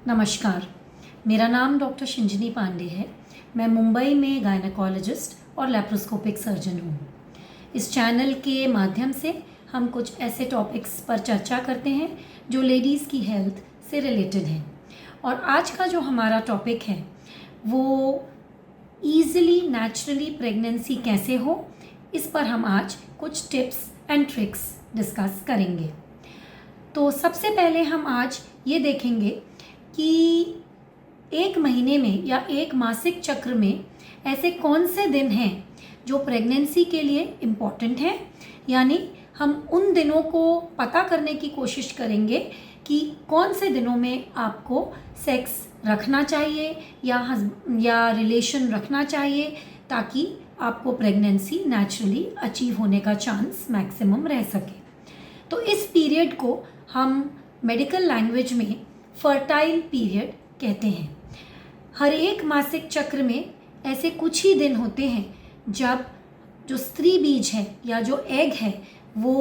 नमस्कार। मेरा नाम डॉक्टर शिंजनी पांडे है। मैं मुंबई में गायनेकोलॉजिस्ट और लैप्रोस्कोपिक सर्जन हूँ। इस चैनल के माध्यम से हम कुछ ऐसे टॉपिक्स पर चर्चा करते हैं जो लेडीज़ की हेल्थ से रिलेटेड हैं। और आज का जो हमारा टॉपिक है वो ईज़िली नेचुरली प्रेगनेंसी कैसे हो, इस पर हम आज कुछ टिप्स एंड ट्रिक्स डिस्कस करेंगे। तो सबसे पहले हम आज ये देखेंगे कि एक महीने में या एक मासिक चक्र में ऐसे कौन से दिन हैं जो प्रेगनेंसी के लिए इम्पॉर्टेंट हैं। यानी हम उन दिनों को पता करने की कोशिश करेंगे कि कौन से दिनों में आपको सेक्स रखना चाहिए या रिलेशन रखना चाहिए, ताकि आपको प्रेगनेंसी नेचुरली अचीव होने का चांस मैक्सिमम रह सके। तो इस पीरियड को हम मेडिकल लैंग्वेज में फर्टाइल पीरियड कहते हैं। हर एक मासिक चक्र में ऐसे कुछ ही दिन होते हैं जब जो स्त्री बीज है या जो एग है वो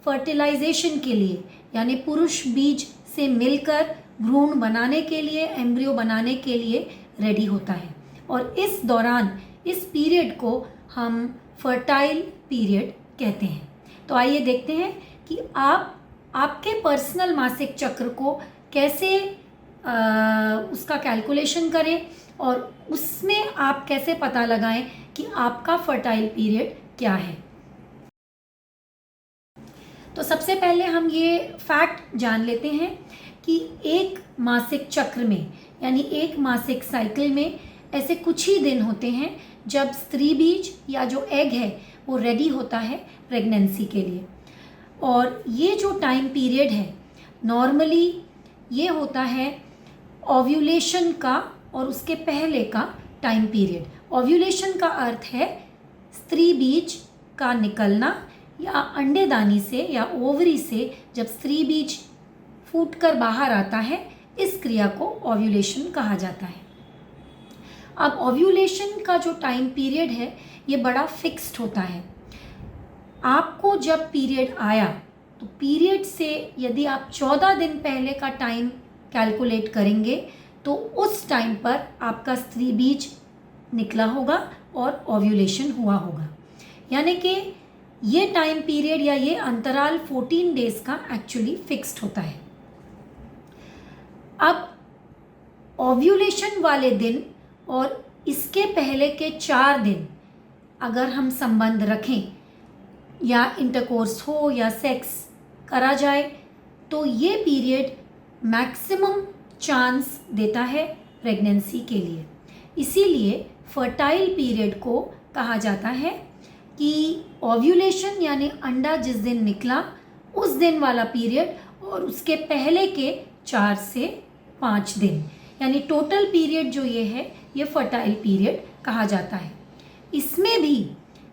फर्टिलाइजेशन के लिए यानी पुरुष बीज से मिलकर भ्रूण बनाने के लिए, एम्ब्रियो बनाने के लिए रेडी होता है। और इस दौरान इस पीरियड को हम फर्टाइल पीरियड कहते हैं। तो आइए देखते हैं कि आप आपके पर्सनल मासिक चक्र को कैसे उसका कैलकुलेशन करें और उसमें आप कैसे पता लगाएं कि आपका फर्टाइल पीरियड क्या है। तो सबसे पहले हम ये फैक्ट जान लेते हैं कि एक मासिक चक्र में यानी एक मासिक साइकिल में ऐसे कुछ ही दिन होते हैं जब स्त्री बीज या जो एग है वो रेडी होता है प्रेगनेंसी के लिए। और ये जो टाइम पीरियड है नॉर्मली ये होता है ओव्यूलेशन का और उसके पहले का टाइम पीरियड। ओव्यूलेशन का अर्थ है स्त्री बीज का निकलना या अंडेदानी से या ओवरी से जब स्त्री बीज फूटकर बाहर आता है, इस क्रिया को ओव्यूलेशन कहा जाता है। अब ओव्यूलेशन का जो टाइम पीरियड है ये बड़ा फिक्स्ड होता है। आपको जब पीरियड आया तो पीरियड से यदि आप 14 दिन पहले का टाइम कैलकुलेट करेंगे तो उस टाइम पर आपका स्त्री बीज निकला होगा और ओव्यूलेशन हुआ होगा। यानी कि ये टाइम पीरियड या ये अंतराल 14 डेज का एक्चुअली फिक्स्ड होता है। अब ओव्यूलेशन वाले दिन और इसके पहले के 4 दिन अगर हम संबंध रखें या इंटरकोर्स हो या सेक्स करा जाए तो ये पीरियड मैक्सिमम चांस देता है प्रेगनेंसी के लिए। इसीलिए फर्टाइल पीरियड को कहा जाता है कि ओव्यूलेशन यानी अंडा जिस दिन निकला उस दिन वाला पीरियड और उसके पहले के 4 से 5 दिन यानी टोटल पीरियड जो ये है ये फर्टाइल पीरियड कहा जाता है। इसमें भी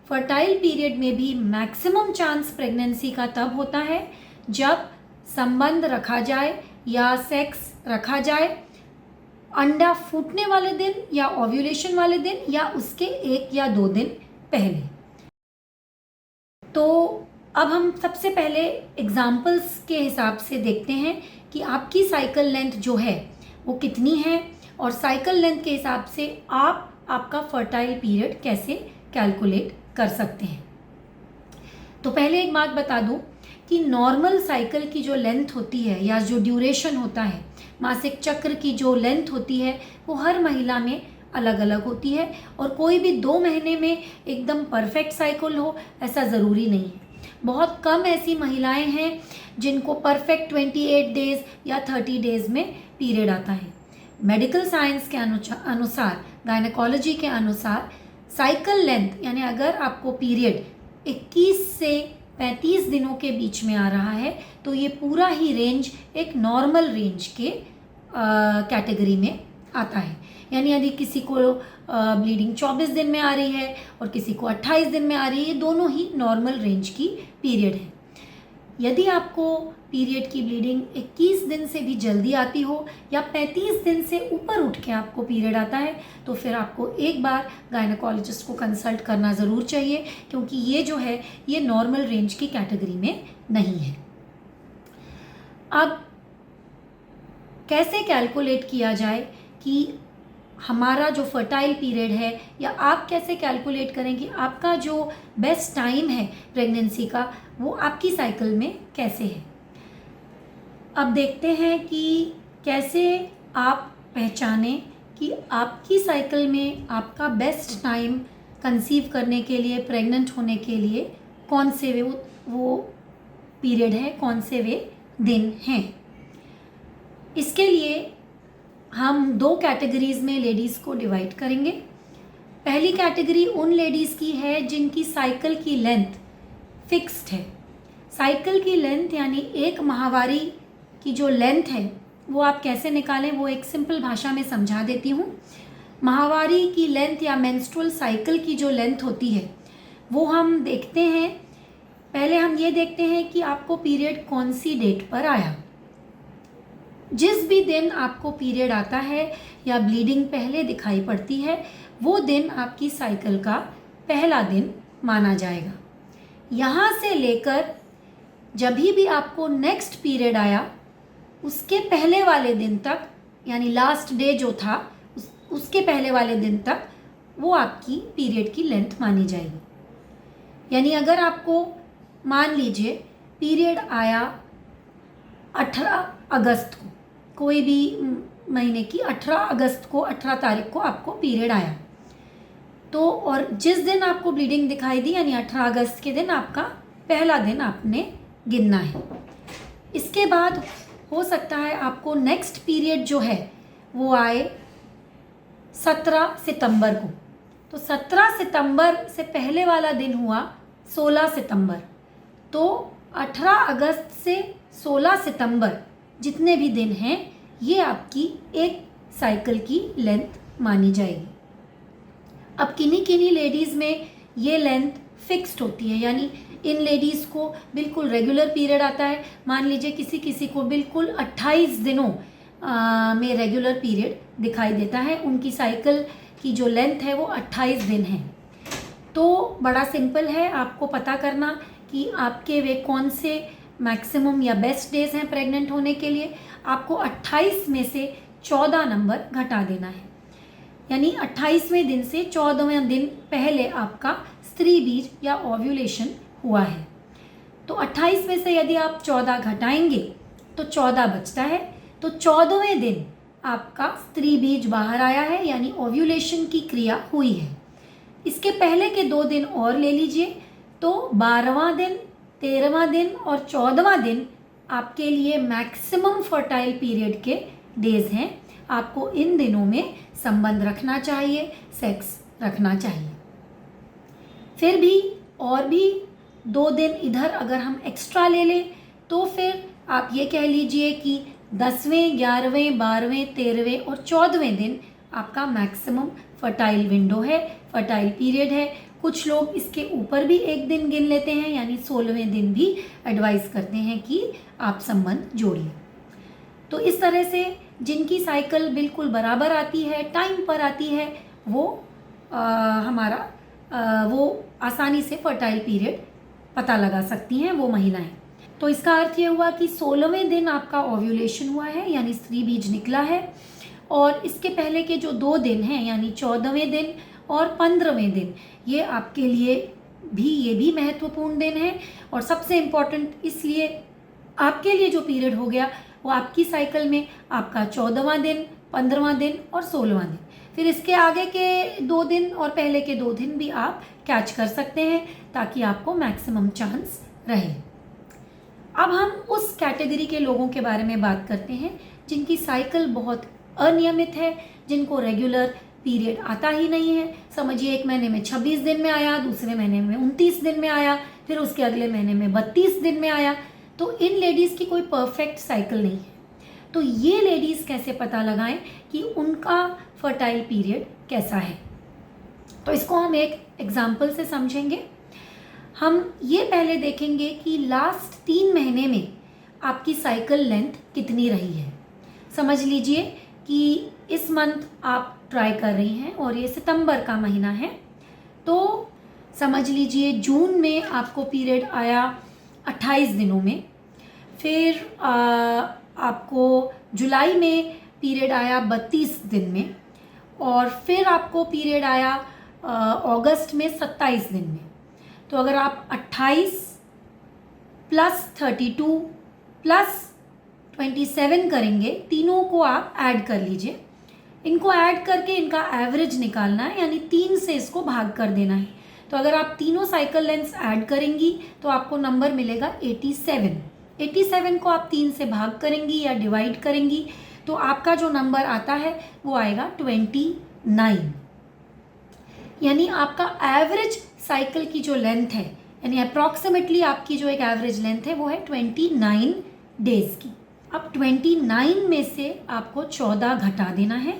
फर्टाइल पीरियड में भी मैक्सिमम चांस प्रेगनेंसी का तब होता है जब संबंध रखा जाए या सेक्स रखा जाए अंडा फूटने वाले दिन या ओव्यूलेशन वाले दिन या उसके 1 या 2 दिन पहले। तो अब हम सबसे पहले एग्जाम्पल्स के हिसाब से देखते हैं कि आपकी साइकिल लेंथ जो है वो कितनी है और साइकिल लेंथ के हिसाब से आप आपका फर्टाइल पीरियड कैसे कैलकुलेट कर सकते हैं। तो पहले एक बात बता दूं कि नॉर्मल साइकिल की जो लेंथ होती है या जो ड्यूरेशन होता है, मासिक चक्र की जो लेंथ होती है वो हर महिला में अलग अलग होती है और कोई भी 2 महीने में एकदम परफेक्ट साइकिल हो ऐसा ज़रूरी नहीं है। बहुत कम ऐसी महिलाएं हैं जिनको परफेक्ट 28 डेज या 30 डेज में पीरियड आता है। मेडिकल साइंस के अनुसार, गायनेकोलॉजी के अनुसार साइकिल लेंथ यानी अगर आपको पीरियड 21 से 35 दिनों के बीच में आ रहा है तो ये पूरा ही रेंज एक नॉर्मल रेंज के कैटेगरी में आता है। यानी यदि किसी को ब्लीडिंग 24 दिन में आ रही है और किसी को 28 दिन में आ रही है, ये दोनों ही नॉर्मल रेंज की पीरियड है। यदि आपको पीरियड की ब्लीडिंग 21 दिन से भी जल्दी आती हो या 35 दिन से ऊपर उठ के आपको पीरियड आता है तो फिर आपको एक बार गायनेकोलॉजिस्ट को कंसल्ट करना ज़रूर चाहिए, क्योंकि ये जो है ये नॉर्मल रेंज की कैटेगरी में नहीं है। अब कैसे कैलकुलेट किया जाए कि हमारा जो फर्टाइल पीरियड है, या आप कैसे कैलकुलेट करें कि आपका जो बेस्ट टाइम है प्रेगनेंसी का वो आपकी साइकिल में कैसे है। अब देखते हैं कि कैसे आप पहचानें कि आपकी साइकिल में आपका बेस्ट टाइम कंसीव करने के लिए, प्रेग्नेंट होने के लिए कौन से वो पीरियड है, कौन से वे दिन हैं। इसके लिए हम 2 कैटेगरीज़ में लेडीज़ को डिवाइड करेंगे। पहली कैटेगरी उन लेडीज़ की है जिनकी साइकिल की लेंथ फिक्स्ड है। साइकिल की लेंथ यानी एक माहवारी की जो लेंथ है वो आप कैसे निकालें, वो एक सिंपल भाषा में समझा देती हूँ। माहवारी की लेंथ या मेंस्ट्रुअल साइकिल की जो लेंथ होती है वो हम देखते हैं, पहले हम ये देखते हैं कि आपको पीरियड कौन सी डेट पर आया। जिस भी दिन आपको पीरियड आता है या ब्लीडिंग पहले दिखाई पड़ती है वो दिन आपकी साइकिल का पहला दिन माना जाएगा। यहाँ से लेकर जब भी आपको नेक्स्ट पीरियड आया उसके पहले वाले दिन तक, यानी लास्ट डे जो था उसके पहले वाले दिन तक वो आपकी पीरियड की लेंथ मानी जाएगी। यानी अगर आपको मान लीजिए पीरियड आया 18 अगस्त को, कोई भी महीने की 18 अगस्त को, 18 तारीख को आपको पीरियड आया, तो और जिस दिन आपको ब्लीडिंग दिखाई दी यानी 18 अगस्त के दिन आपका पहला दिन आपने गिनना है। इसके बाद हो सकता है आपको नेक्स्ट पीरियड जो है वो आए 17 सितंबर को, तो 17 सितंबर से पहले वाला दिन हुआ 16 सितंबर। तो 18 अगस्त से 16 सितंबर जितने भी दिन हैं ये आपकी एक साइकिल की लेंथ मानी जाएगी। अब किन्हीं किन्हीं लेडीज़ में ये लेंथ फिक्स्ड होती है, यानी इन लेडीज़ को बिल्कुल रेगुलर पीरियड आता है। मान लीजिए किसी किसी को बिल्कुल 28 दिनों में रेगुलर पीरियड दिखाई देता है, उनकी साइकिल की जो लेंथ है वो 28 दिन है। तो बड़ा सिंपल है आपको पता करना कि आपके वे कौन से मैक्सिमम या बेस्ट डेज हैं प्रेग्नेंट होने के लिए। आपको 28 में से 14 नंबर घटा देना है, यानी 28वें दिन से 14वें दिन पहले आपका स्त्री बीज या ओव्यूलेशन हुआ है। तो 28 में से यदि आप 14 घटाएंगे तो 14 बचता है, तो 14वें दिन आपका स्त्री बीज बाहर आया है, यानी ओव्यूलेशन की क्रिया हुई है। इसके पहले के 2 दिन और ले लीजिए, तो 12वां दिन, 13वां दिन और 14वां दिन आपके लिए मैक्सिमम फर्टाइल पीरियड के डेज हैं। आपको इन दिनों में संबंध रखना चाहिए, सेक्स रखना चाहिए। फिर भी और भी 2 दिन इधर अगर हम एक्स्ट्रा ले लें तो फिर आप ये कह लीजिए कि 10वें, 11वें, 12वें, 13वें और 14वें दिन आपका मैक्सिमम फर्टाइल विंडो है, फर्टाइल पीरियड है। कुछ लोग इसके ऊपर भी एक दिन गिन लेते हैं, यानी 16वें दिन भी एडवाइस करते हैं कि आप संबंध जोड़िए। तो इस तरह से जिनकी साइकिल बिल्कुल बराबर आती है, टाइम पर आती है, वो वो आसानी से फर्टाइल पीरियड पता लगा सकती हैं वो महिलाएं। तो इसका अर्थ ये हुआ कि 16वें दिन आपका ओव्यूलेशन हुआ है, यानी स्त्री बीज निकला है, और इसके पहले के जो 2 दिन हैं यानी 14वें दिन और 15वें दिन ये आपके लिए ये भी महत्वपूर्ण दिन है। और सबसे इम्पॉर्टेंट इसलिए आपके लिए जो पीरियड हो गया वो आपकी साइकिल में आपका 14वां दिन, 15वां दिन और 16वां दिन। फिर इसके आगे के 2 दिन और पहले के 2 दिन भी आप कैच कर सकते हैं ताकि आपको मैक्सिमम चांस रहे। अब हम उस कैटेगरी के लोगों के बारे में बात करते हैं जिनकी साइकिल बहुत अनियमित है, जिनको रेगुलर पीरियड आता ही नहीं है। समझिए एक महीने में 26 दिन में आया, दूसरे महीने में 29 दिन में आया, फिर उसके अगले महीने में 32 दिन में आया। तो इन लेडीज़ की कोई परफेक्ट साइकिल नहीं है। तो ये लेडीज़ कैसे पता लगाएं कि उनका फर्टाइल पीरियड कैसा है, तो इसको हम एक एग्जाम्पल से समझेंगे। हम ये पहले देखेंगे कि लास्ट 3 महीने में आपकी साइकिल लेंथ कितनी रही है। समझ लीजिए कि इस मंथ आप ट्राई कर रही हैं और ये सितंबर का महीना है, तो समझ लीजिए जून में आपको पीरियड आया 28 दिनों में, फिर आपको जुलाई में पीरियड आया 32 दिन में, और फिर आपको पीरियड आया अगस्त में 27 दिन में। तो अगर आप 28 प्लस 32 प्लस 27 करेंगे, तीनों को आप ऐड कर लीजिए। इनको ऐड करके इनका एवरेज निकालना है, यानी 3 से इसको भाग कर देना है। तो अगर आप तीनों साइकिल लेंथ्स ऐड करेंगी तो आपको नंबर मिलेगा 87। 87 को आप 3 से भाग करेंगी या डिवाइड करेंगी तो आपका जो नंबर आता है वो आएगा 29। यानी आपका एवरेज साइकिल की जो लेंथ है, यानी अप्रॉक्सीमेटली आपकी जो एक एवरेज लेंथ है वो है 29 डेज की। अब 29 में से आपको 14 घटा देना है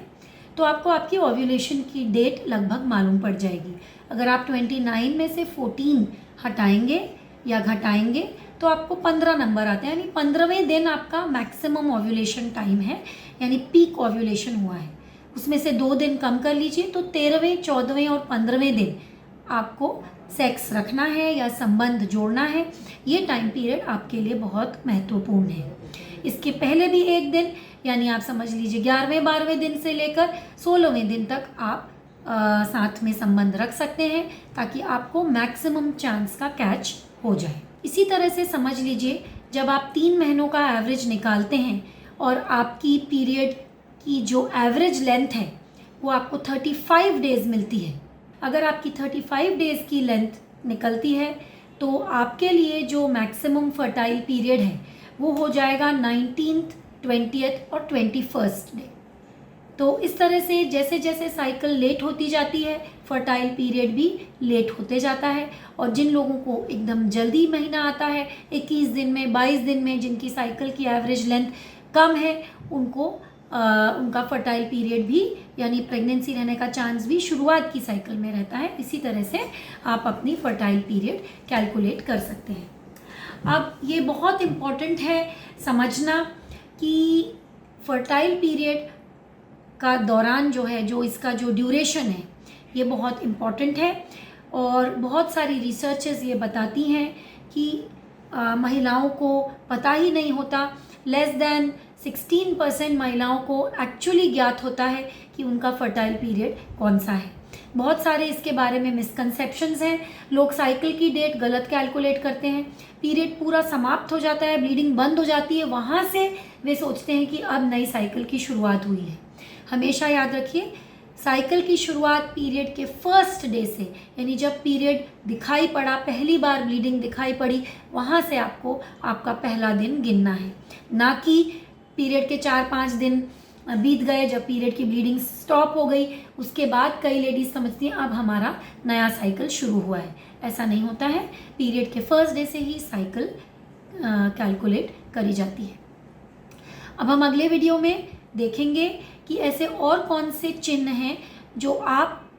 तो आपको आपकी ओव्यूलेशन की डेट लगभग मालूम पड़ जाएगी। अगर आप 29 में से 14 हटाएंगे या घटाएंगे तो आपको 15 नंबर आते हैं, यानी 15वें दिन आपका मैक्सिमम ओव्यूलेशन टाइम है, यानी पीक ओव्यूलेशन हुआ है। उसमें से 2 दिन कम कर लीजिए तो 13वें, 14वें और 15वें दिन आपको सेक्स रखना है या संबंध जोड़ना है। ये टाइम पीरियड आपके लिए बहुत महत्वपूर्ण है। इसके पहले भी एक दिन, यानी आप समझ लीजिए 11वें 12वें दिन से लेकर 16वें दिन तक आप साथ में संबंध रख सकते हैं ताकि आपको मैक्सिमम चांस का कैच हो जाए। इसी तरह से समझ लीजिए जब आप 3 महीनों का एवरेज निकालते हैं और आपकी पीरियड की जो एवरेज लेंथ है वो आपको 35 डेज मिलती है। अगर आपकी 35 डेज की लेंथ निकलती है तो आपके लिए जो मैक्सिमम फर्टाइल पीरियड है वो हो जाएगा 19th, 20th और 21st डे। तो इस तरह से जैसे जैसे साइकिल लेट होती जाती है फर्टाइल पीरियड भी लेट होते जाता है। और जिन लोगों को एकदम जल्दी महीना आता है 21 दिन में, 22 दिन में, जिनकी साइकिल की एवरेज लेंथ कम है, उनको उनका फर्टाइल पीरियड भी यानी प्रेगनेंसी रहने का चांस भी शुरुआत की साइकिल में रहता है। इसी तरह से आप अपनी फर्टाइल पीरियड कैलकुलेट कर सकते हैं। अब ये बहुत इम्पॉर्टेंट है समझना कि फर्टाइल पीरियड का दौरान जो है, जो इसका जो ड्यूरेशन है, ये बहुत इम्पॉर्टेंट है। और बहुत सारी रिसर्चेस ये बताती हैं कि महिलाओं को पता ही नहीं होता, लेस दैन 16% महिलाओं को एक्चुअली ज्ञात होता है कि उनका फर्टाइल पीरियड कौन सा है। बहुत सारे इसके बारे में मिसकंसेप्शंस हैं। लोग साइकिल की डेट गलत कैलकुलेट करते हैं, पीरियड पूरा समाप्त हो जाता है, ब्लीडिंग बंद हो जाती है, वहाँ से वे सोचते हैं कि अब नई साइकिल की शुरुआत हुई है। हमेशा याद रखिए साइकिल की शुरुआत पीरियड के फर्स्ट डे से, यानी जब पीरियड दिखाई पड़ा, पहली बार ब्लीडिंग दिखाई पड़ी, वहाँ से आपको आपका पहला दिन गिनना है, ना कि पीरियड के 4-5 दिन बीत गए जब पीरियड की ब्लीडिंग स्टॉप हो गई, उसके बाद कई लेडीज समझती हैं अब हमारा नया साइकिल शुरू हुआ है। ऐसा नहीं होता है, पीरियड के फर्स्ट डे से ही साइकिल कैलकुलेट करी जाती है। अब हम अगले वीडियो में देखेंगे कि ऐसे और कौन से चिन्ह हैं जो आप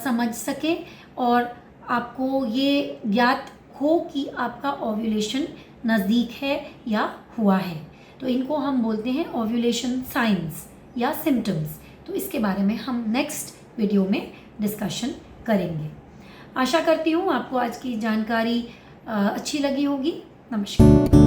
समझ सकें और आपको ये ज्ञात हो कि आपका ओव्यूलेशन नज़दीक है या हुआ है। तो इनको हम बोलते हैं ओव्यूलेशन साइंस या सिम्टम्स। तो इसके बारे में हम नेक्स्ट वीडियो में डिस्कशन करेंगे। आशा करती हूँ आपको आज की जानकारी अच्छी लगी होगी। नमस्कार।